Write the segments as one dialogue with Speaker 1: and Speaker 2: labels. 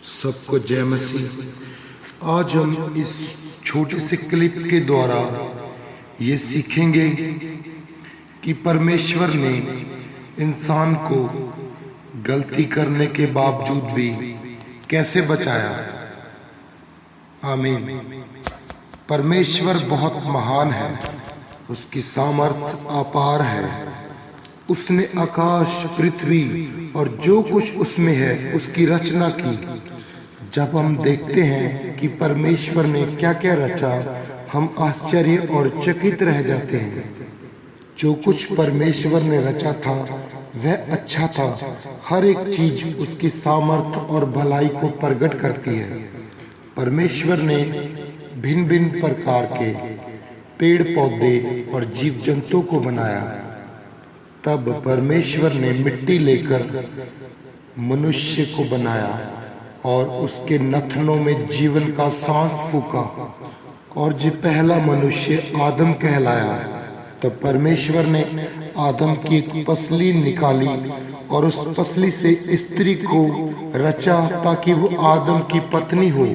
Speaker 1: सबको जय मसीह। आज हम इस छोटे से क्लिप के द्वारा ये सीखेंगे कि परमेश्वर ने इंसान को गलती करने के बावजूद भी कैसे बचाया। आमीन। परमेश्वर बहुत महान है, उसकी सामर्थ अपार है। उसने आकाश, पृथ्वी और जो कुछ उसमें है उसकी रचना की। जब हम देखते हैं कि परमेश्वर ने क्या क्या रचा, हम आश्चर्य और चकित रह जाते हैं। जो कुछ परमेश्वर ने रचा था वह अच्छा था। हर एक चीज उसकी सामर्थ और भलाई को प्रकट करती है। परमेश्वर ने भिन्न भिन्न प्रकार के पेड़ पौधे और जीव जंतु को बनाया। तब परमेश्वर ने मिट्टी लेकर मनुष्य को बनाया और उसके नथनों में जीवन का सांस फूका और जो पहला मनुष्य आदम कहलाया। तब परमेश्वर ने आदम की एक पसली निकाली और उस पसली से स्त्री को रचा ताकि वो आदम की पत्नी हो,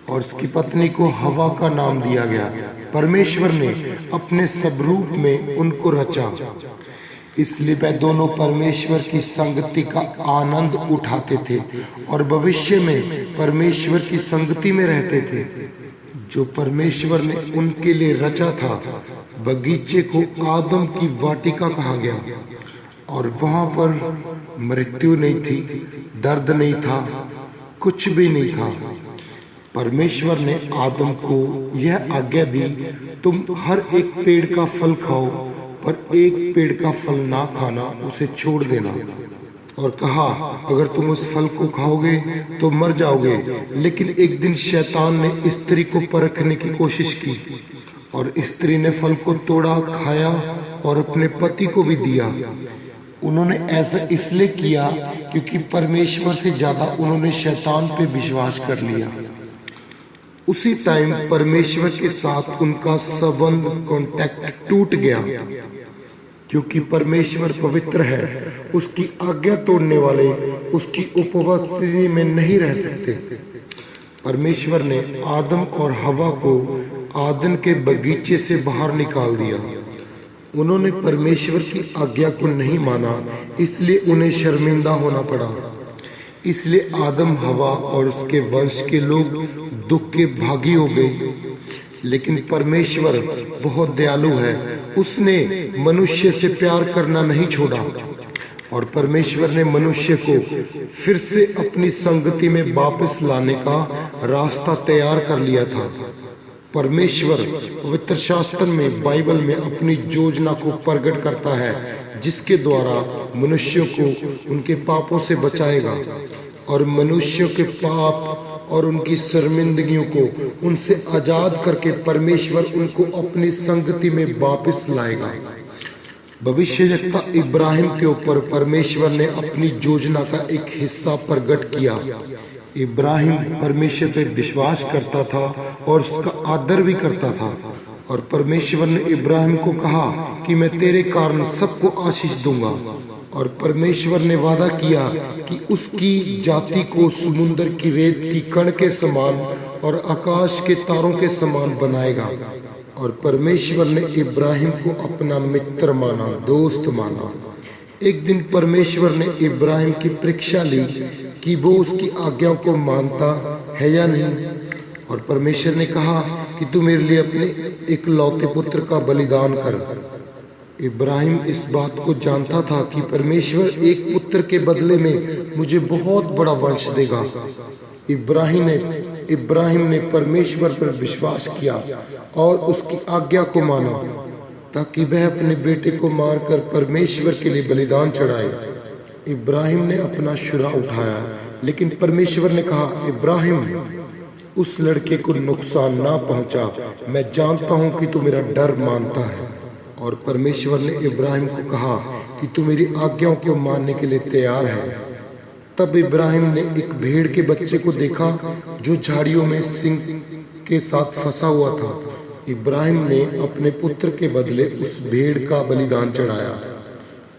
Speaker 1: और उसकी पत्नी को हवा का नाम दिया गया। परमेश्वर ने अपने स्वरूप में उनको रचा, इसलिए वह दोनों परमेश्वर की संगति का आनंद उठाते थे और भविष्य में परमेश्वर की संगति में रहते थे। जो परमेश्वर ने उनके लिए रचा था, बगीचे को आदम की वाटिका कहा गया, और वहां पर मृत्यु नहीं थी, दर्द नहीं था, कुछ भी नहीं था। परमेश्वर ने आदम को यह आज्ञा दी, तुम हर एक पेड़ का फल खाओ, पर एक पेड़ का फल ना खाना, उसे छोड़ देना। और कहा, अगर तुम उस फल को खाओगे तो मर जाओगे। लेकिन एक दिन शैतान ने स्त्री को परखने की कोशिश की और स्त्री ने फल को तोड़ा, खाया और अपने पति को भी दिया। उन्होंने ऐसा इसलिए किया क्योंकि परमेश्वर से ज्यादा उन्होंने शैतान पे विश्वास कर लिया। उसी टाइम परमेश्वर के साथ उनका संबंध, कांटेक्ट टूट गया, क्योंकि परमेश्वर पवित्र है। उसकी आज्ञा तोड़ने वाले उसकी उपस्थिति में नहीं रह सकते। परमेश्वर ने आदम और हवा को आदन के बगीचे से बाहर निकाल दिया। उन्होंने परमेश्वर की आज्ञा को नहीं माना, इसलिए उन्हें शर्मिंदा होना पड़ा। इसलिए आदम, हवा और उसके वंश के लोग दुख के भागी हो गए। लेकिन परमेश्वर बहुत दयालु है, उसने मनुष्य से प्यार करना नहीं छोड़ा और परमेश्वर ने मनुष्य को फिर से अपनी संगति में वापस लाने का रास्ता तैयार कर लिया था। परमेश्वर पवित्र शास्त्र में, बाइबल में अपनी योजना को प्रकट करता है, जिसके द्वारा मनुष्यों को उनके पापों से बचाएगा और मनुष्यों के पाप और उनकी शर्मिंदगियों को उनसे आजाद करके परमेश्वर उनको अपनी संगति में वापस लाएगा। भविष्यवक्ता इब्राहिम के ऊपर परमेश्वर ने अपनी योजना का एक हिस्सा प्रकट किया। इब्राहिम परमेश्वर पे विश्वास करता था और उसका आदर भी करता था, और परमेश्वर ने इब्राहिम को कहा कि मैं तेरे कारण सबको आशीष दूंगा। और परमेश्वर ने वादा किया कि उसकी जाति को समुद्र की रेत की कण के समान और आकाश के तारों के समान बनाएगा। और परमेश्वर ने इब्राहिम को अपना मित्र माना, दोस्त माना। एक दिन परमेश्वर ने इब्राहिम की परीक्षा ली कि वो उसकी आज्ञा को मानता है या नहीं। और परमेश्वर ने कहा कि तू मेरे लिए अपने इकलौते पुत्र का बलिदान कर। इब्राहिम इस बात को जानता था कि परमेश्वर एक पुत्र के बदले में मुझे बहुत बड़ा वंश देगा। इब्राहिम ने परमेश्वर पर विश्वास किया और उसकी आज्ञा को माना, ताकि वह अपने बेटे को मारकर परमेश्वर के लिए बलिदान चढ़ाए। इब्राहिम ने अपना छुरा उठाया, लेकिन परमेश्वर ने कहा, इब्राहिम, उस लड़के को नुकसान ना पहुंचा। मैं जानता हूं कि तू मेरा डर मानता है। और परमेश्वर ने इब्राहिम को कहा कि तू मेरी आज्ञाओं को मानने के लिए तैयार है। तब इब्राहिम ने एक भेड़ के बच्चे को देखा जो झाड़ियों में सिंह के साथ फंसा हुआ था। इब्राहिम ने अपने पुत्र के बदले उस भेड़ का बलिदान चढ़ाया।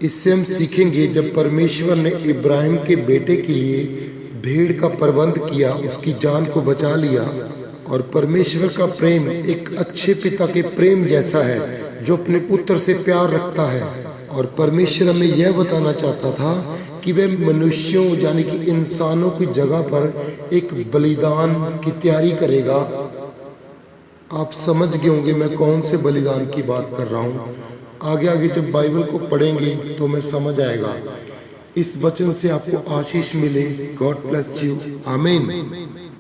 Speaker 1: इससे हम सीखेंगे, जब परमेश्वर ने इब्राहिम के बेटे के लिए भीड़ का प्रबंध किया, उसकी जान को बचा लिया। और परमेश्वर का प्रेम एक अच्छे पिता के प्रेम जैसा है जो अपने पुत्र से प्यार रखता है। और परमेश्वर हमें यह बताना चाहता था कि वह मनुष्यों यानी कि इंसानों की जगह पर एक बलिदान की तैयारी करेगा। आप समझ गए होंगे मैं कौन से बलिदान की बात कर रहा हूँ। आगे आगे जब बाइबल को पढ़ेंगे तो मैं समझ आएगा। इस वचन से आपको आशीष मिले। God bless you. आमीन।